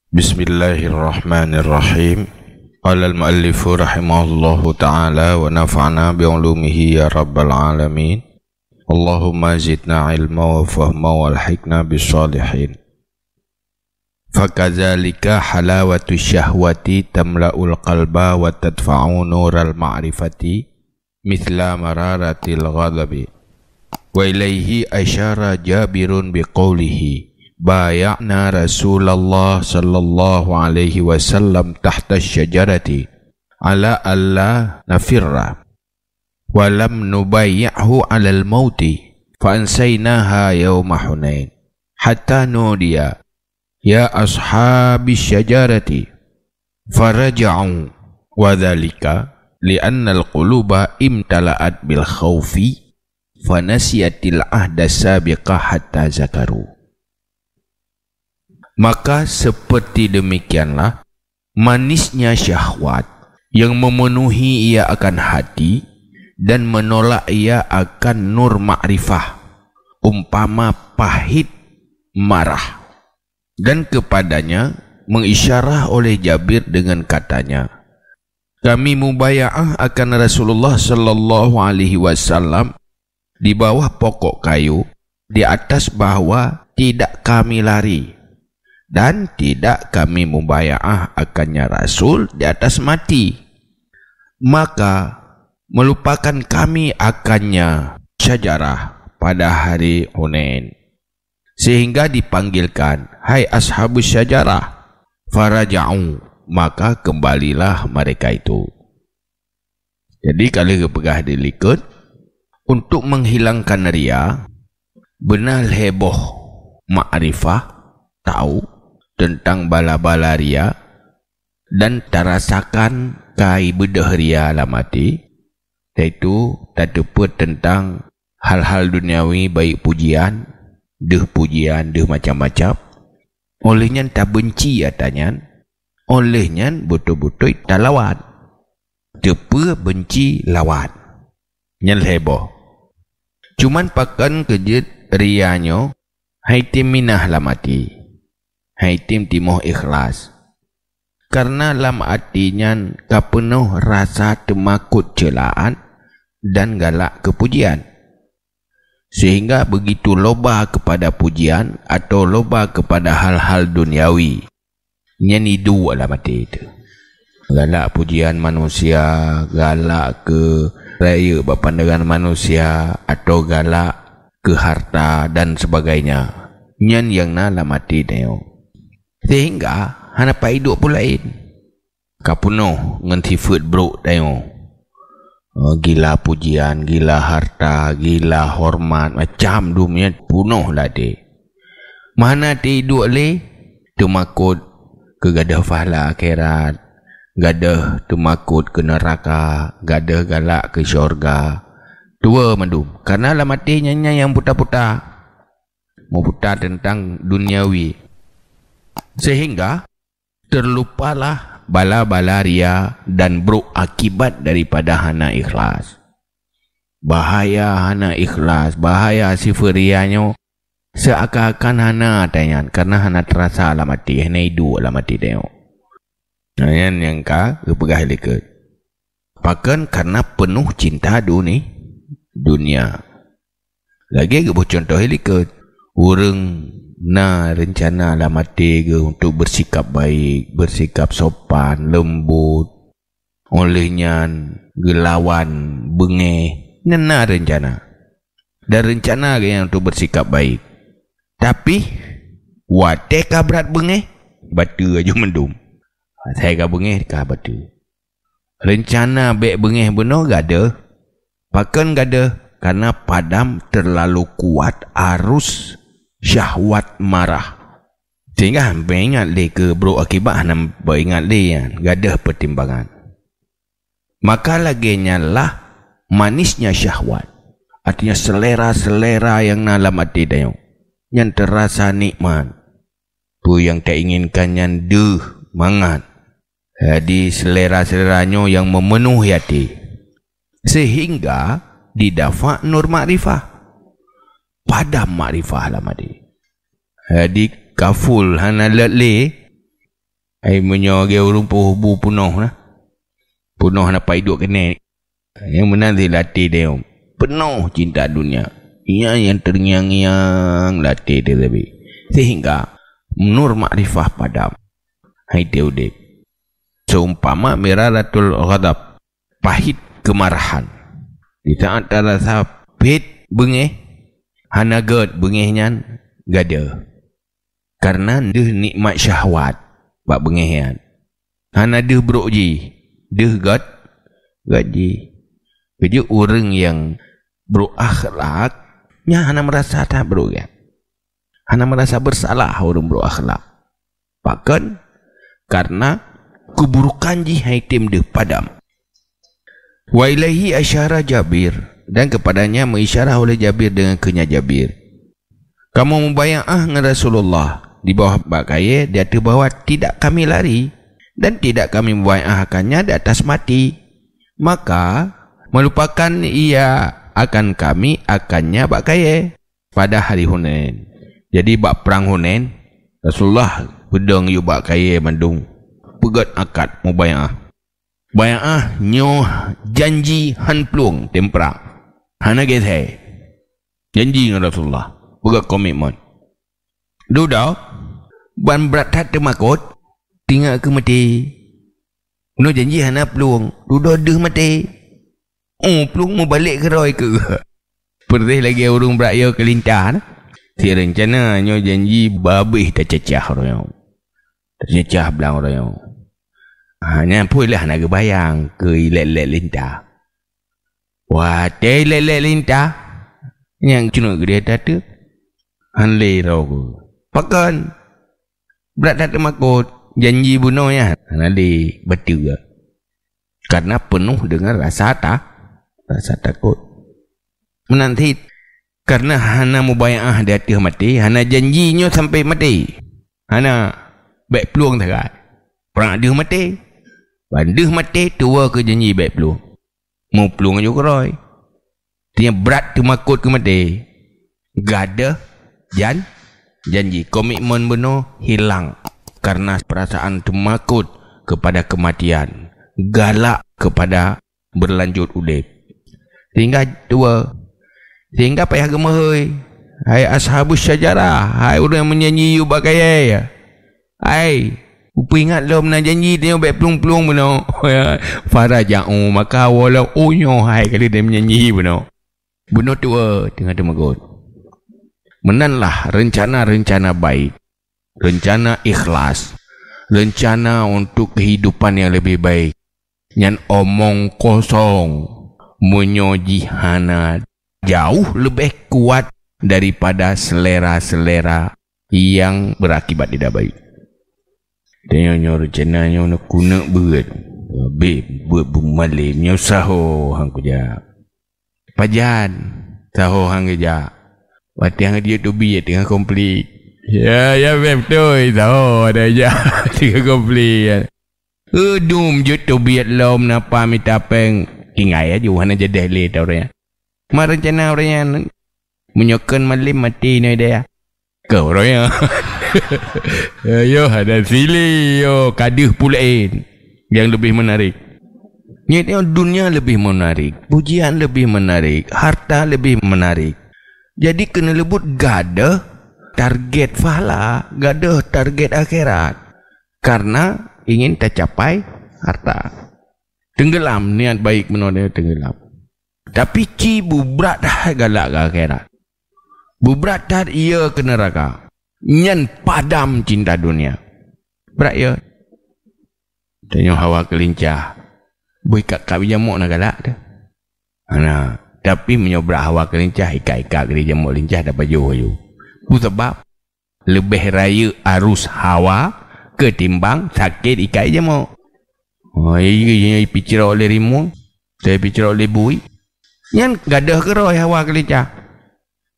Bismillahirrahmanirrahim. Qala al-muallif rahimahullahu ta'ala wa nafa'na bi'ulumihi ya rabbal alamin. Allahumma zidna ilma wa fahma wa alhiqna bis-salihin. Fakadzalika halawatu syahwati tamla'ul qalba wa tadfa'u nural ma'rifati mithla mararatil ghadabi. Wa ilayhi asyara Jabirun biqaulihi bay'na Rasulullah sallallahu alaihi wasallam tahta syajarati ala alla nafirra wa lam nubayyi'hu 'ala al-mauti fa ansaynaha yawma Hunain hatta nudiya ya ashabi syajarati faraja'u wa dhalika li'anna al-quluba imtala'at bil khawfi fa nasiyatil ahda sabiqa hatta zakaru. Maka seperti demikianlah manisnya syahwat yang memenuhi ia akan hati dan menolak ia akan nur ma'rifah, umpama pahit marah. Dan kepadanya mengisyarah oleh Jabir dengan katanya, kami mubaya'ah akan Rasulullah sallallahu alaihi wasallam di bawah pokok kayu, di atas bahwa tidak kami lari dan tidak kami mubaya'ah akannya Rasul di atas mati, maka melupakan kami akannya syajarah pada hari Hunain, sehingga dipanggilkan, hai ashabus syajarah, faraja'u, maka kembalilah mereka itu. Jadi kalau kepegah dilikut untuk menghilangkan ria, benar heboh ma'rifah, tahu tentang bala-bala ria dan terasakan kai bedah ria lah mati, iaitu tak teput tentang hal-hal duniawi baik pujian, deh macam-macam. Olehnya tak benci atanyan, olehnya betul-betul tak lawan, tepe benci lawan, nyel heboh. Cuman pakan kejut rianyo, hai tim minah lah mati, hai tim timoh ikhlas, karena lam artinya kapenuh rasa temakut celaan dan galak kepujian, sehingga begitu loba kepada pujian atau loba kepada hal-hal duniawi, nyani dua lah mati itu, galak pujian manusia, galak ke raya berpandangan manusia, atau galak ke harta dan sebagainya, nyan yang na lah mati neo. Sehingga hana pa hidup pun lain, kapunuh nganti food bro tayo, gila pujian, gila harta, gila hormat, macam dunia punuh lah de. Mana te hidup le temakut ke gadah pahala akhirat, gadah temakut ke neraka, gadah galak ke syurga. Dua mandum, karena lah mati nyanya yang putar-putar, mau putar tentang duniawi, sehingga terlupalah bala-bala ria dan buruk akibat daripada hana ikhlas. Bahaya hana ikhlas, bahaya sifat rianya, seakan-akan hana tanyan, karena hana terasa lah mati, hana hidup lah mati tengok. Yang ka kepegah liket, pakan karena penuh cinta dunia. Lagi ke contoh liket, orang na rencana lah mati ke untuk bersikap baik, bersikap sopan, lembut, olehnya gelawan, bengeh, na rencana. Dan rencana ke yang untuk bersikap baik, tapi wate ka berat bengeh, batu aja mendum. Saya ka bengeh ka batu. Rencana baik bengeh benar gada, pakan gada, karena padam terlalu kuat arus syahwat marah, sehingga hampa ingat le ke bro akibat hampa ingat le yang gadah pertimbangan. Maka laginya lah manisnya syahwat, artinya selera-selera yang dalam hati dayo, yang terasa nikmat, tu yang tak inginkan yang mangat. Jadi selera-seleranya yang memenuhi hati, sehingga didafa nur ma'rifah, padam ma'rifah lah madi. Jadi kaful hana le Ai menyogel rumpuh bu punuh lah. Punuh nak hidup kena. Yang menang dia latih dia. Penuh cinta dunia. Ia yang terngiang-ngiang latih dia lebih. Sehingga nur makrifah padam. Hai dia udip. Seumpama miraratul ghadab. Pahit kemarahan. Di saat rasa pahit bengih. Hana gad bengihnya gada. Karena dia nikmat syahwat. Bak bengihan. Hana dia berukji. Dia gaji. Jadi orang yang berakhlak, nya hana merasa tak berukji. Hana merasa bersalah orang berakhlak. Bahkan karena keburukan haitim dia padam. Wa ilaihi asyara Jabir, dan kepadanya mengisyarah oleh Jabir dengan kenya Jabir. Kamu membayangah dengan Rasulullah di bawah bakaya, dia tu bahawa tidak kami lari dan tidak kami membayangahkannya di atas mati. Maka melupakan ia akan kami akannya bakaya pada hari Hunain. Jadi bak perang Hunain, Rasulullah pedang yu bakaya mandung pegat akad membayangah. Bayangah nyoh janji han plung tempera. Hana gethe. Janji dengan Rasulullah. Pegat komitmen. Dudau ban berat hat temakot tinggal ke mati. No janji hana pelung. Dudau deh mati. Oh pelung mau balik ke roy ke. Perdih lagi orang berakya kelintah. Si rencana nyo janji babih tak cecah royong. Tak cecah belang royong. Hanya pun lah nak bayang ke ilet-ilet lintah. Wah, teh ilet-ilet lintah. Yang cuna ke dia tak tu. Hanlai rau ke. Pakan. Berat tak termakut. Janji bunuhnya. Hanlai betul ke. Karena penuh dengan rasa takut. Menanti. Karena hana mubaya'ah di hati mati. Hana janjinya sampai mati. Hana baik peluang tak. Perang dia mati. Bandih mati tua ke janji baik peluang. Mau peluang juga roy. Dia berat termakut ke mati. Gada janji komitmen benar hilang karena perasaan termakut kepada kematian, galak kepada berlanjut udip. Sehingga payah gemahoi. Hai ashabus syajarah, hai orang yang menyanyi yu bakaya. Hai ingat lo nak janji dia baik pelung-pelung benar. Faraja'u maka walau onyo hai kali dia menyanyi benar. Benar tua tengah temagut. Menanlah rencana-rencana baik. Rencana ikhlas. Rencana untuk kehidupan yang lebih baik. Yang omong kosong. Menyoji hana jauh lebih kuat daripada selera-selera yang berakibat tidak baik. Tengoknya rencananya nak guna berat. Buat bumalim nyo saho hang kejap. Pajan saho hang kejap. Wati hang dia tu biar tengah komplit. Ya betul saho ada aja tengah komplit. Dum je tu biar lom napa minta peng. Ingai aja hana jadi le tau orang. Mar rencana orang menyokan malim mati ni dia. Kau orang. Yo ada sili yo kaduh pulain yang lebih menarik. Ni dunia lebih menarik, pujian lebih menarik, harta lebih menarik. Jadi kena lebut gada target pahala, gada target akhirat. Karena ingin tercapai harta. Tenggelam niat baik menolak tenggelam. Tapi cibu berat dah galak ke akhirat. Berat dah ia ke neraka. Nyan padam cinta dunia. Berat ya. Tanya hawa kelincah. Boy kat jamuk nak galak dah. Ana, tapi menyobrak hawa kelincah ikat-ikat ke jamuk lincah dah baju. Itu sebab lebih raya arus hawa ketimbang sakit ikat jamuk. Oh, ini picara oleh rimun. Saya picara oleh bui. Nyan gadah ke roh hawa kelincah.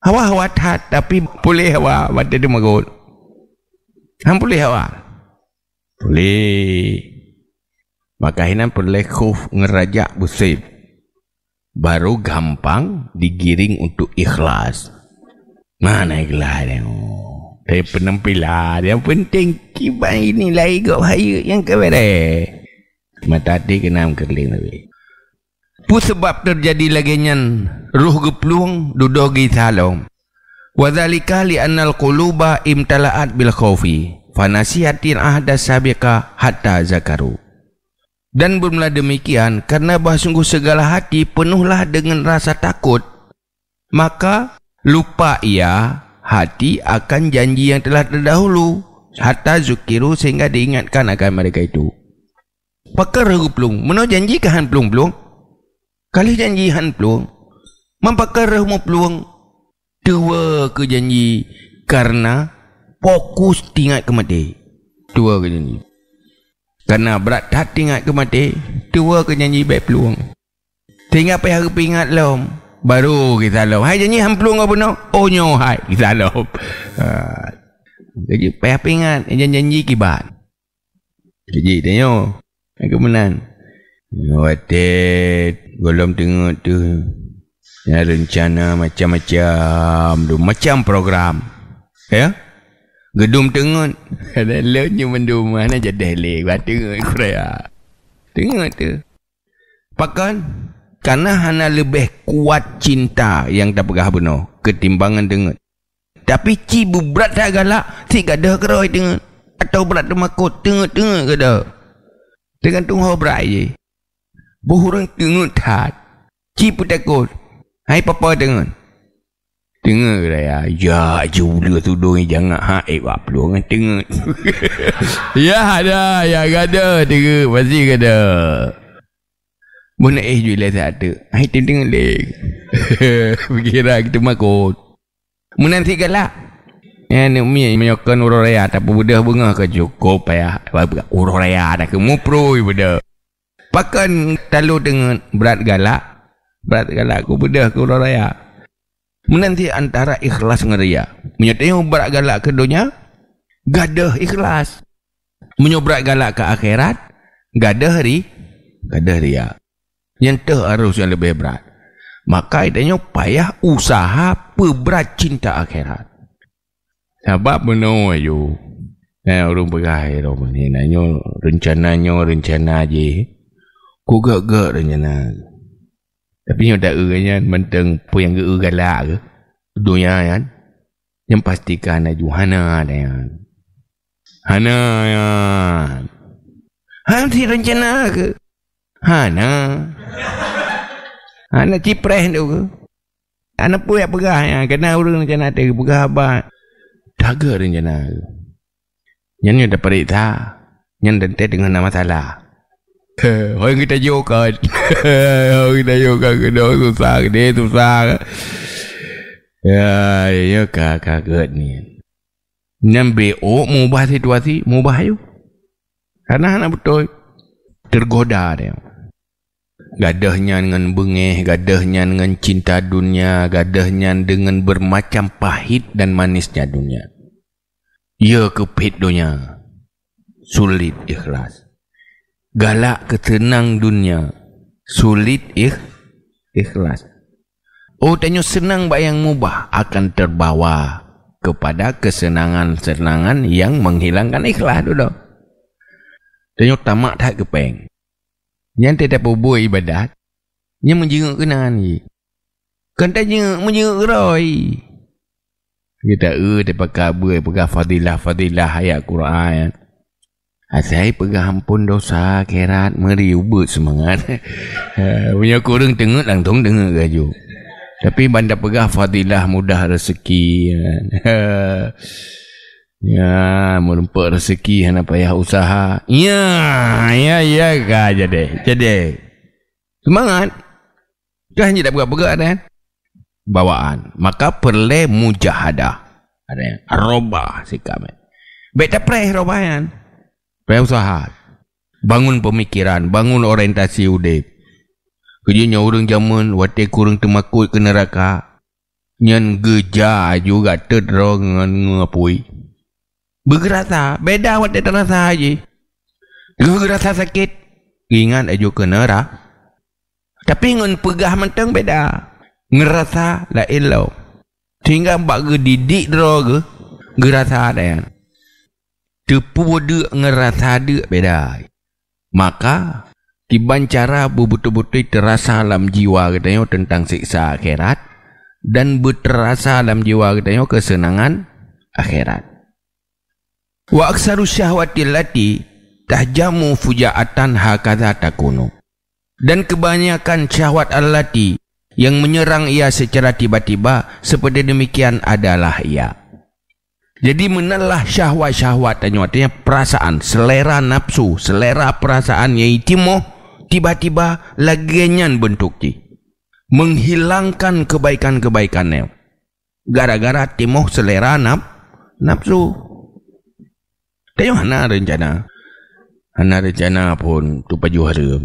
Hawa tat tapi boleh hawa mata dia magut. Ham boleh hawa. Boleh. Maka hinan boleh khuf ngerajak busib. Baru gampang digiring untuk ikhlas. Mana ikhlas dia? Dari penampilan yang penting kiban ini lain gak bahaya yang kebere. Mata hati kenam kerling lebih. Pu sebab terjadi lagian ruh geplung dudogi salom. Wadzalika li annal quluba imtala'at bil khaufi fanasihatin ahda sabiqa hatta zakaru. Dan bermula demikian karena sungguh segala hati penuhlah dengan rasa takut, maka lupa ia hati akan janji yang telah terdahulu hatta zukiru sehingga diingatkan akan mereka itu. Pakar plung meno janji ke han plung kali janji han plung mampakar mu plung tua ke janji karena fokus tinggal ke mati tua ke janji karena berat hati ingat ke mati tua ke janji baik peluang tinggal payah ke ingat lom baru kita lom hai janji han peluang apa no oh nyo hai kita lom jadi payah ingat janji kibat jadi tanya kemenan watet golom tengok tu ya rencana macam-macam tu macam program ya gedum tengok ada leunya mendum mana jadi lek tengok Korea tengok tu pakan karena hana lebih kuat cinta yang tak pegah benar ketimbangan tengok tapi ci berat tak galak si gadah keroi tengok atau berat demakut tengok gadah dengan tunggu berat je burung tengok tak ci pun takut hai papa tengok raya ya jula tudung jangan haib peluang tengok ya ada ya gada tengok pasti gada mana jula tak ada hai tengok lek berkira kita makut menanti galak ya ni mi menyokkan urang raya tak budah bunga ke cukup ya urang raya dah ke mupro budak pakan talu dengan berat galak ku budah ke urang raya menanti antara ikhlas dengan ria menyatakan berat galak ke dunia gadah ikhlas menyobrak galak ke akhirat gadah ria yang tu harus yang lebih berat maka idanya payah usaha peberat cinta akhirat sebab benar ayo orang pegai orang ni nanyo rencana je ku gak rencana tapi yang tak eranya menteng pu yang galak ke dunia kan yang pastikan aju hana dan hana si rencana ke hana cipreh tu ke anak pu yang pegah ya kena urang rencana tu pegah abang daga rencana yang ada perintah yang dente dengan nama salah orang kita jokat kena susah ya kaget ni yang BO mengubah situasi mengubah ayo karena anak betul tergoda dia gadahnya dengan bengeh gadahnya dengan cinta dunia gadahnya dengan bermacam pahit dan manisnya dunia ia kepit dunia sulit ikhlas galak ketenang dunia sulit ikhlas tanya senang bayang mubah akan terbawa kepada kesenangan-senangan yang menghilangkan ikhlas dulu tanya tamak tak kepeng yang tidak buat ibadat yang menjenguk kenangan ni kan tak menjenguk roy kita pakai pakai fadilah ayat Quran saya pegang ampun dosa akhirat meri ubut semangat punya kurang tengok langsung tengok gaju tapi bandar pegang fadilah mudah rezeki ya merempak rezeki hana payah usaha ya ka jadi semangat kan je tak bergerak kan bawaan maka perlu mujahadah ada yang robah sikap baik tak robahan payah usaha bangun pemikiran bangun orientasi udip kerjanya orang zaman wate kurang temakut ke neraka nyan geja juga terdro dengan ngapui bergerasa beda wate terasa aja gerasa sakit ingat aja ke neraka tapi ngan pegah mentang beda ngerasa la elo sehingga bak ge didik dro ge Gerasa ada. Tepu de ngerasa de beda. Maka tiban cara betul-betul terasa dalam jiwa katanya tentang siksa akhirat dan berterasa dalam jiwa katanya kesenangan akhirat. Wa aksaru syahwatil lati tahjamu fujaatan hakadha takunu. Dan kebanyakan syahwat allati yang menyerang ia secara tiba-tiba seperti demikian adalah ia. Jadi menalah syahwat-syahwat artinya perasaan, selera nafsu, selera perasaan yang timoh tiba-tiba lagian bentuk ji. Menghilangkan kebaikan-kebaikannya. Gara-gara timoh selera nafsu. Tengok hana rencana. Hana rencana pun untuk baju haram.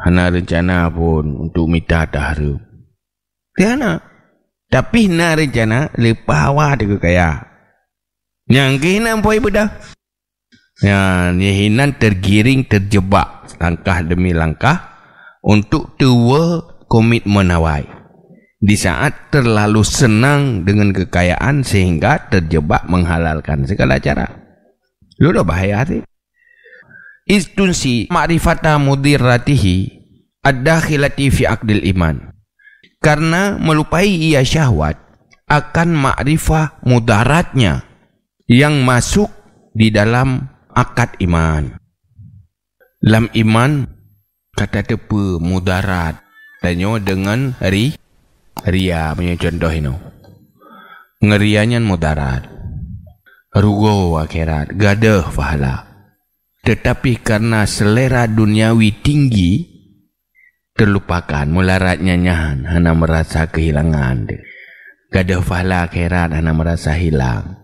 Hana rencana pun untuk minta haram. Tiana. Tapi hana rencana lepas awak dia kaya. Yang kehinan pun ibadah. Yang kehinan tergiring, terjebak langkah demi langkah untuk tua komitmen awai. Di saat terlalu senang dengan kekayaan sehingga terjebak menghalalkan segala cara. Lu dah bahaya sih. Istunsi ma'rifata mudirratihi ad-dakhilati fi aqdil iman. Karena melupai ia syahwat akan ma'rifah mudaratnya yang masuk di dalam akad iman. Dalam iman kata tepa mudarat tanya dengan ria punya contoh ini. Ngerianya mudarat. Rugo akhirat, gadah pahala. Tetapi karena selera duniawi tinggi terlupakan melaratnya nyahan hana merasa kehilangan. Gadah pahala akhirat hana merasa hilang.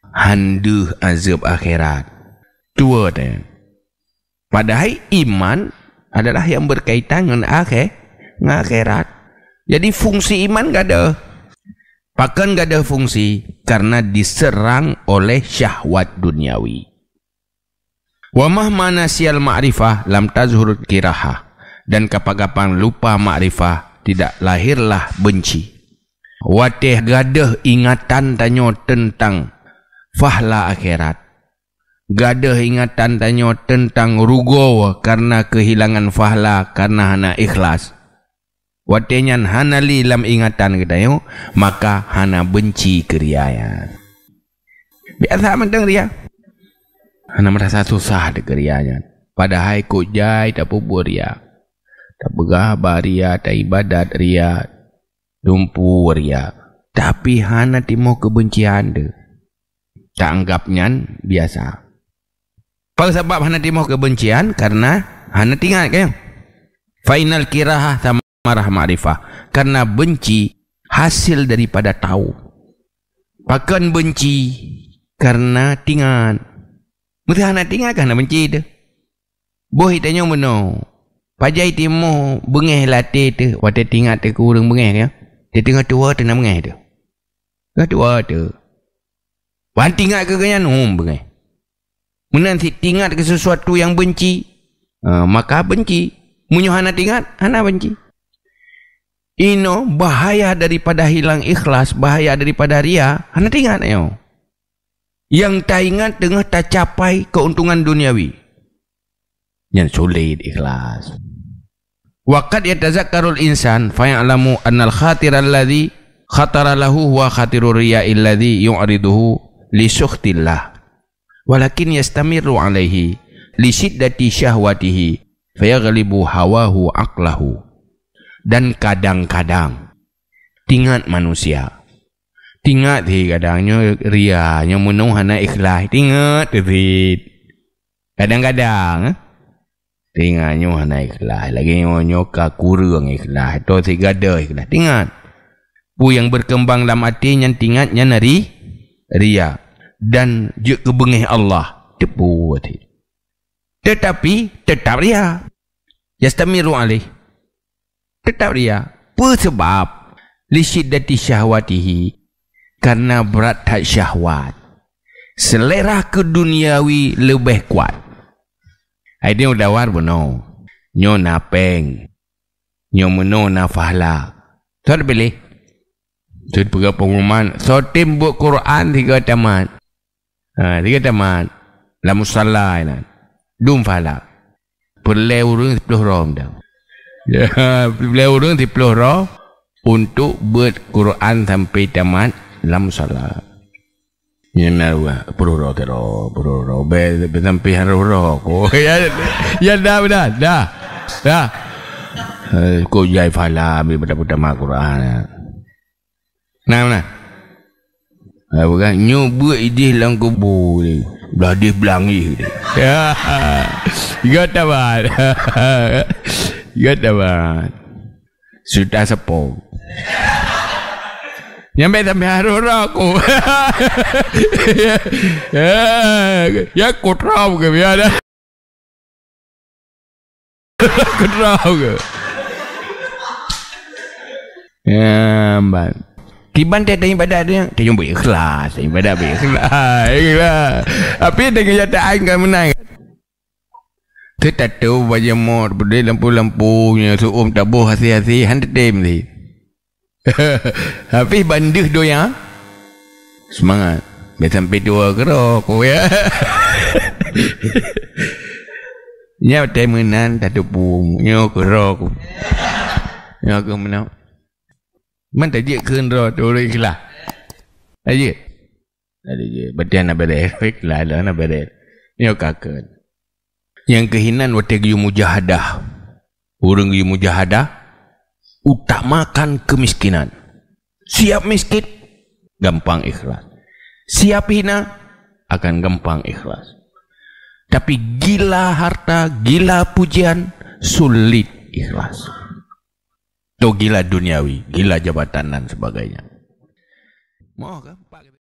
Handuh azab akhirat. Tua dan. Padahal iman adalah yang berkaitan dengan akhirat. Jadi fungsi iman gak ada. Bahkan gak ada fungsi karena diserang oleh syahwat duniawi. Wa mahma nasiyal ma'rifah lam tazhur kirahah. Dan kapan-kapan lupa ma'rifah tidak lahirlah benci. Watih gadah ingatan tanya tentang fahla akhirat. Gadah ingatan tanya tentang rugo karena kehilangan fahla karena hana ikhlas. Watenyan hana li lam ingatan kita maka hana benci keriayan. Biasa mentang ria. Hana merasa susah de keriayan. Padahal kok jai tak pubur ria. Tak begah ria, tak ibadat ria. Dumpu ria. Tapi hana timo kebencian de. Tak anggapnya biasa. Apa sebab hana timo kebencian? Karena hana tinggal kan? Final kirahah sama marah ma'rifah. Karena benci hasil daripada tahu. Bahkan benci karena tinggal. Mesti hana tinggal kan benci tu. Boh tanya mana? Pajai timo bengeh latih tu. Waktu tinggal tu kurang bengeh ya. Dia tengah tua tu nak bengeh tu. Tengah tua tu. Wan tinggal ke kanyan bengeh. Menanti tinggal ke sesuatu yang benci. Maka benci. Munyo hana tinggal, hana benci. Ino bahaya daripada hilang ikhlas, bahaya daripada ria, hana tinggal yo. Yang tak ingat tengah tak capai keuntungan duniawi. Yang sulit ikhlas. Waqad yatazakkarul insan fa ya'lamu annal khatir alladhi khatara lahu wa khatirur riya'i alladhi yu'riduhu li sukhtillah. Walakin yastamiru alaihi li shiddati syahwatihi fayaghlibu hawahu aqlahu. Dan kadang-kadang tingkat manusia tingkat kadangnya rianya menuh hana ikhlas tingkat kadang-kadang tinggatnya hana ikhlas lagi nyoka kurang ikhlas atau tiga ada ikhlas tingkat pu yang berkembang dalam hati yang tinggatnya nari ria dan juk kebengih Allah tepu hati. Tetapi tetap ria yastamiru alaih tetap ria. Apa sebab? Li syiddati syahwatihi. Karena berat hak syahwat. Selera keduniawi lebih kuat. Ini udah war benar. Nyo napeng. Nyo meno na fahla. So pilih. So pergi pengumuman. So tim buat Quran 3 tamat. Tiga tamat la musalla ina dum fala perlu urang 10 rom dah. Ya, perlu urang 10 rom untuk buat Quran sampai tamat la musalla. Yana wa puro be sampai haro ko. Ya dah. Ko jai fala bi pada tamat Quran. Nah. Bukan nyoba idih lang kubur ni. Beladih belangi ni. Ya. Gatabat. Sudah sepong. Nyampe sampai harus aku. Ya kotrau ke biar. Kotrau ke. Ya, mbak. Tiban dia tanya pada dia jumpa ikhlas, ibadat ikhlas. Tapi dengan kenyataan kan menang. Kita tahu wajah mor berdiri lampu-lampunya suum tabuh hasi-hasi hantar tim ni. Tapi bandih doya semangat. Biar sampai 2 kerok ya. Nya temenan tak tepung, nyo kerok. Nyo ke menang. Man tak je keun ro tu ikhlas. Aje. Ada je. Batian nak beres. Ikhlas lah nak beres. Nyo kakeun. Yang kehinan wate giyu mujahadah. Urang giyu mujahadah utamakan kemiskinan. Siap miskin gampang ikhlas. Siap hina akan gampang ikhlas. Tapi gila harta, gila pujian sulit ikhlas. Tu gila duniawi, gila jabatan dan sebagainya. Mau kan?